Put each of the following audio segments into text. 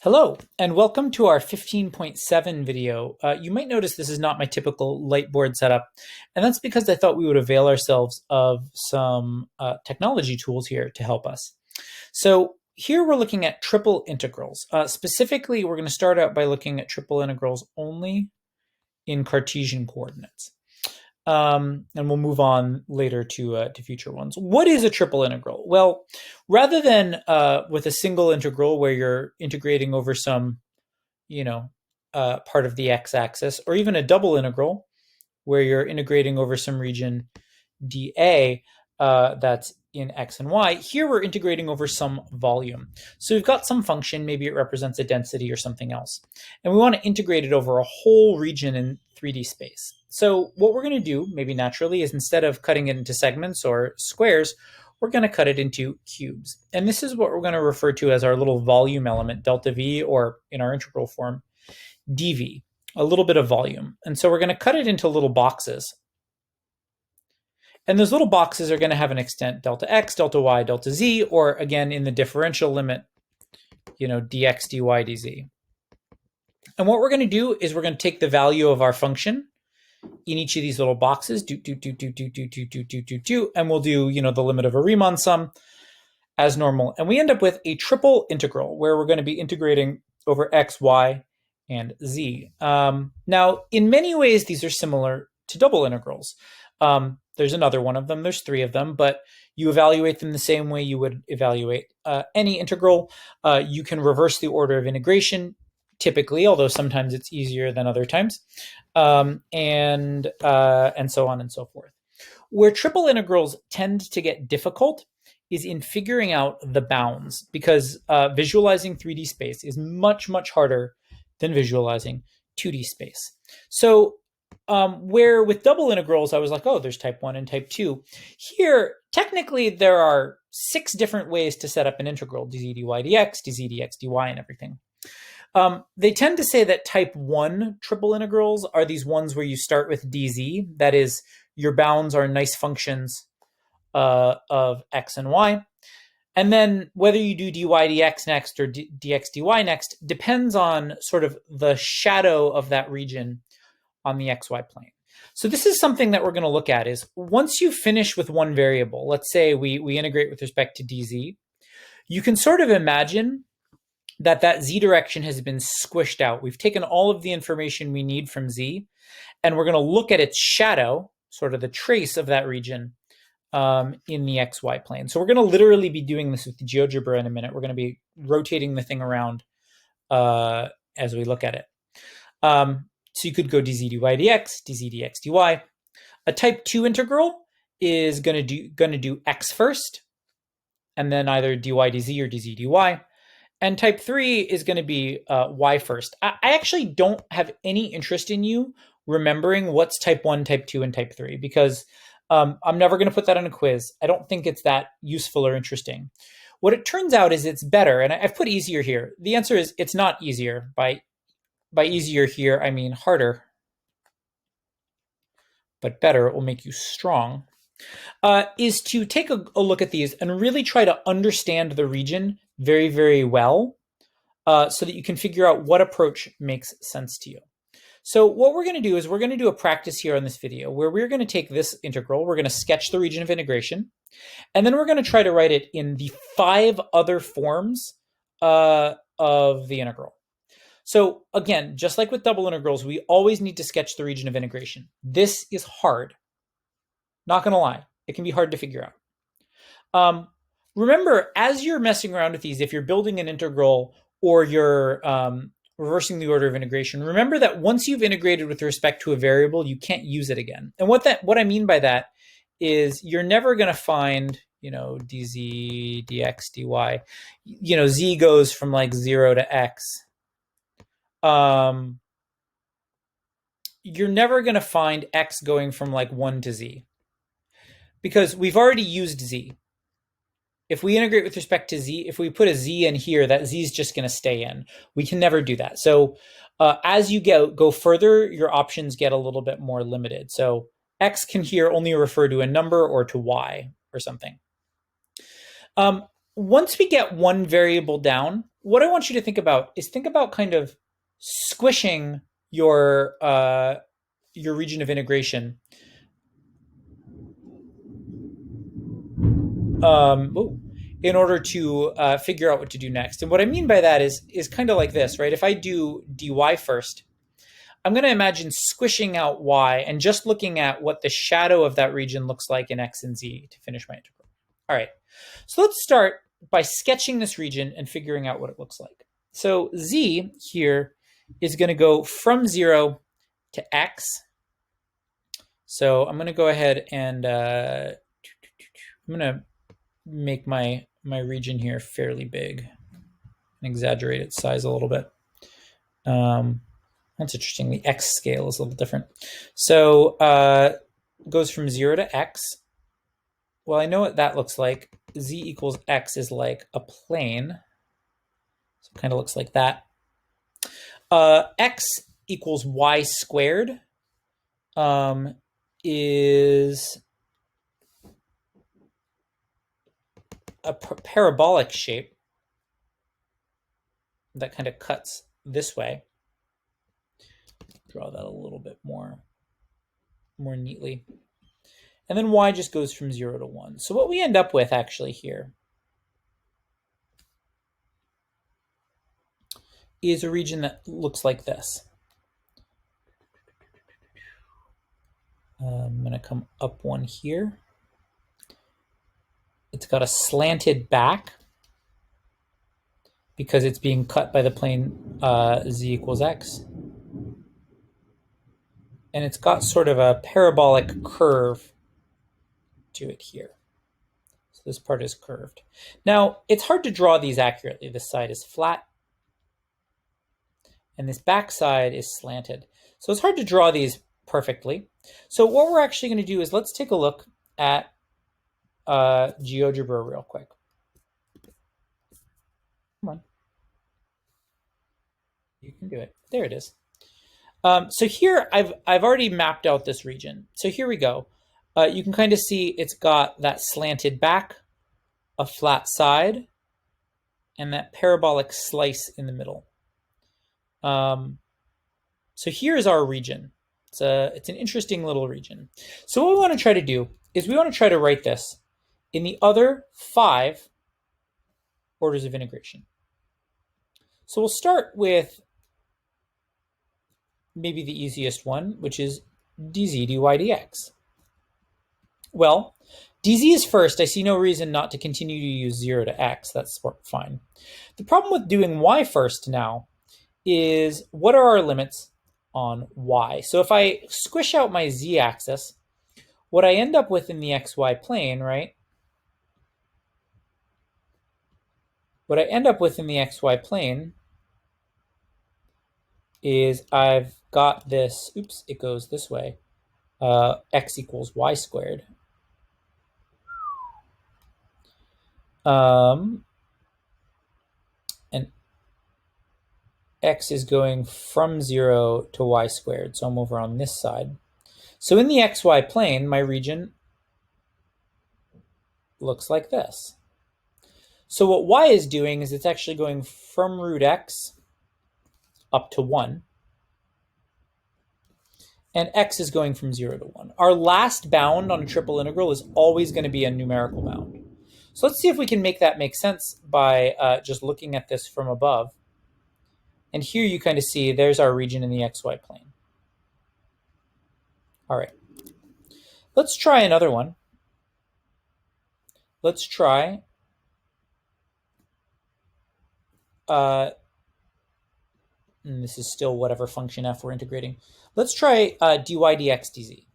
Hello, and welcome to our 15.7 video. You might notice this is not my typical Lightboard setup, and that's because I thought we would avail ourselves of some technology tools here to help us. So here we're looking at triple integrals. Specifically, we're going to start out by looking at triple integrals only in Cartesian coordinates. And we'll move on later to future ones. What is a triple integral? Well, rather than with a single integral where you're integrating over some, part of the x-axis, or even a double integral where you're integrating over some region dA that's in x and y, here we're integrating over some volume. So we've got some function, maybe it represents a density or something else, and we want to integrate it over a whole region in 3D space. So what we're going to do, maybe naturally, is instead of cutting it into segments or squares, we're going to cut it into cubes. And this is what we're going to refer to as our little volume element, delta V, or in our integral form, dV, a little bit of volume. And so we're going to cut it into little boxes. And those little boxes are going to have an extent delta x, delta y, delta z, or again, in the differential limit, dx, dy, dz. And what we're going to do is we're going to take the value of our function in each of these little boxes, and we'll do, the limit of a Riemann sum as normal. And we end up with a triple integral where we're going to be integrating over x, y, and z. Now, in many ways, these are similar to double integrals. There's another one of them. There's three of them, but you evaluate them the same way you would evaluate any integral. You can reverse the order of integration, typically, although sometimes it's easier than other times, and so on and so forth. Where triple integrals tend to get difficult is in figuring out the bounds, because visualizing 3D space is much, much harder than visualizing 2D space. So where with double integrals, I was like, oh, there's type 1 and type 2. Here, technically, there are 6 different ways to set up an integral, dz, dy, dx, dz, dx, dy, and everything. They tend to say that type 1 triple integrals are these ones where you start with dz, that is, your bounds are nice functions of x and y. And then whether you do dy dx next or dx dy next depends on sort of the shadow of that region on the xy plane. So this is something that we're going to look at is once you finish with one variable, let's say we integrate with respect to dz, you can sort of imagine that z direction has been squished out. We've taken all of the information we need from z, and we're going to look at its shadow, sort of the trace of that region in the xy plane. So we're going to literally be doing this with the Geogebra in a minute. We're going to be rotating the thing around as we look at it. So you could go dz dy dx, dz dx dy. A type 2 integral is going to do x first, and then either dy dz or dz dy. And type 3 is going to be y first. I actually don't have any interest in you remembering what's type 1, type 2, and type 3, because I'm never going to put that on a quiz. I don't think it's that useful or interesting. What it turns out is it's better, and I've put easier here. The answer is it's not easier. By easier here, I mean harder, but better. It will make you strong. Is to take a look at these and really try to understand the region very, very well so that you can figure out what approach makes sense to you. So what we're going to do is we're going to do a practice here on this video where we're going to take this integral, we're going to sketch the region of integration, and then we're going to try to write it in the 5 other forms of the integral. So again, just like with double integrals, we always need to sketch the region of integration. This is hard. Not going to lie. It can be hard to figure out. Remember, as you're messing around with these, if you're building an integral or you're reversing the order of integration, remember that once you've integrated with respect to a variable, you can't use it again. And what I mean by that is you're never going to find, dz, dx, dy. Z goes from like 0 to x. You're never going to find x going from like 1 to z, because we've already used z. If we integrate with respect to z, if we put a z in here, that z is just going to stay in. We can never do that. So as you go further, your options get a little bit more limited. So x can here only refer to a number or to y or something. Once we get one variable down, what I want you to think about is think about kind of squishing your region of integration. In order to figure out what to do next. And what I mean by that is kind of like this, right? If I do dy first, I'm going to imagine squishing out y and just looking at what the shadow of that region looks like in x and z to finish my integral. All right, so let's start by sketching this region and figuring out what it looks like. So z here is going to go from 0 to x. So I'm going to go ahead and I'm going to make my region here fairly big and exaggerate its size a little bit. That's interesting. The x scale is a little different. So goes from 0 to x. Well, I know what that looks like. Z equals x is like a plane. So it kind of looks like that. X equals y squared is a parabolic shape that kind of cuts this way. Draw that a little bit more neatly. And then y just goes from 0 to 1. So what we end up with actually here is a region that looks like this. I'm going to come up one here. It's got a slanted back because it's being cut by the plane z equals x. And it's got sort of a parabolic curve to it here. So this part is curved. Now, it's hard to draw these accurately. This side is flat, and this back side is slanted. So it's hard to draw these perfectly. So what we're actually going to do is let's take a look at Geogebra real quick. Come on. You can do it. There it is. So here I've already mapped out this region. So here we go. You can kind of see it's got that slanted back, a flat side, and that parabolic slice in the middle. So here's our region. It's an interesting little region. So what we want to try to do is we want to try to write this in the other 5 orders of integration. So we'll start with maybe the easiest one, which is dz dy dx. Well, dz is first. I see no reason not to continue to use 0 to x. That's fine. The problem with doing y first now is what are our limits on y? So if I squish out my z-axis, what I end up with in the xy plane, right? What I end up with in the xy plane is I've got this, oops, it goes this way, x equals y squared. And x is going from 0 to y squared, so I'm over on this side. So in the xy plane, my region looks like this. So what y is doing is it's actually going from root x up to 1. And x is going from 0 to 1. Our last bound on a triple integral is always going to be a numerical bound. So let's see if we can make that make sense by just looking at this from above. And here you kind of see there's our region in the xy plane. All right. Let's try another one. Let's try and this is still whatever function f we're integrating. Let's try dy dx dz.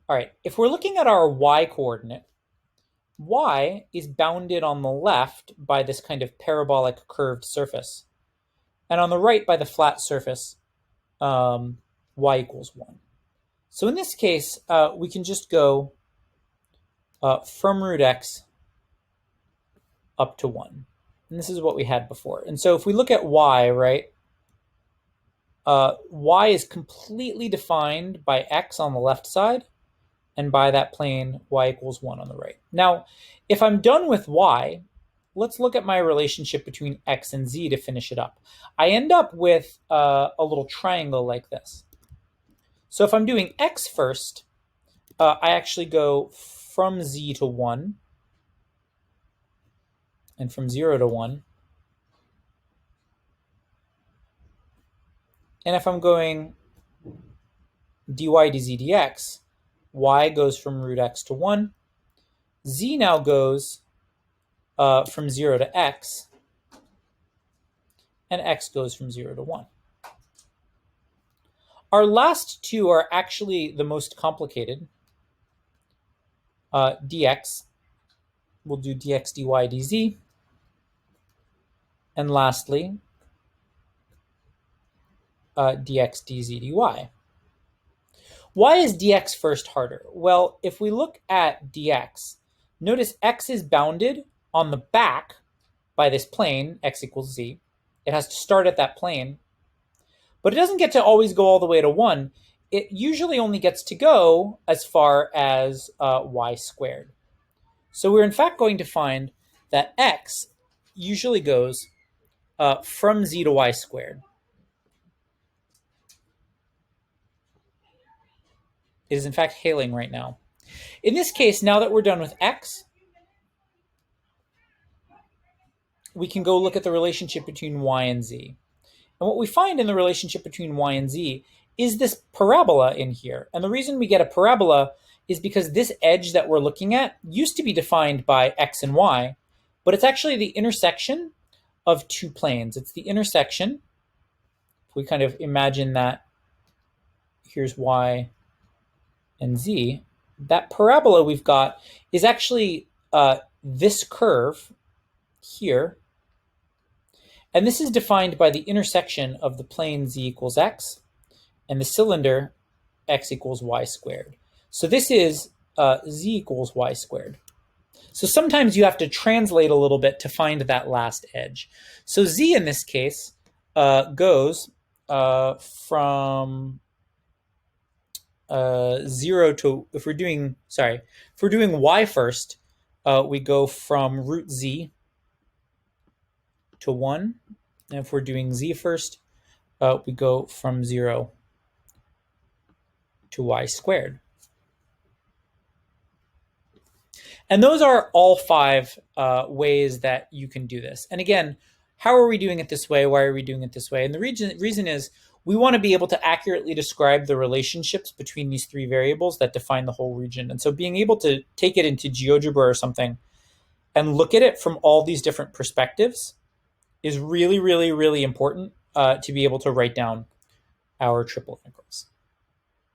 All right, if we're looking at our y coordinate, y is bounded on the left by this kind of parabolic curved surface, and on the right by the flat surface, y equals 1. So in this case, we can just go from root x up to 1. And this is what we had before. And so if we look at y, right, y is completely defined by x on the left side and by that plane y equals 1 on the right. Now, if I'm done with y, let's look at my relationship between x and z to finish it up. I end up with a little triangle like this. So if I'm doing x first, I actually go from z to 1 and from 0 to 1. And if I'm going dy dz dx, y goes from root x to 1. Z now goes from 0 to x, and x goes from 0 to 1. Our last two are actually the most complicated. Dx, we'll do dx dy dz. And lastly, dx dz dy. Why is dx first harder? Well, if we look at dx, notice x is bounded on the back by this plane, x equals z. It has to start at that plane, but it doesn't get to always go all the way to 1. It usually only gets to go as far as y squared. So we're in fact going to find that x usually goes from z to y squared. It is in fact hailing right now. In this case, now that we're done with x, we can go look at the relationship between y and z. And what we find in the relationship between y and z is this parabola in here. And the reason we get a parabola is because this edge that we're looking at used to be defined by x and y, but it's actually the intersection of two planes. It's the intersection. If we kind of imagine that here's y and z, that parabola we've got is actually this curve here. And this is defined by the intersection of the plane z equals x and the cylinder x equals y squared. So this is z equals y squared. So sometimes you have to translate a little bit to find that last edge. So z in this case goes from 0 to, if we're doing y first, we go from root z to 1. And if we're doing z first, we go from 0 to y squared. And those are all 5 ways that you can do this. And again, how are we doing it this way? Why are we doing it this way? And the reason is we want to be able to accurately describe the relationships between these 3 variables that define the whole region. And so being able to take it into GeoGebra or something and look at it from all these different perspectives is really, really, really important to be able to write down our triple integrals.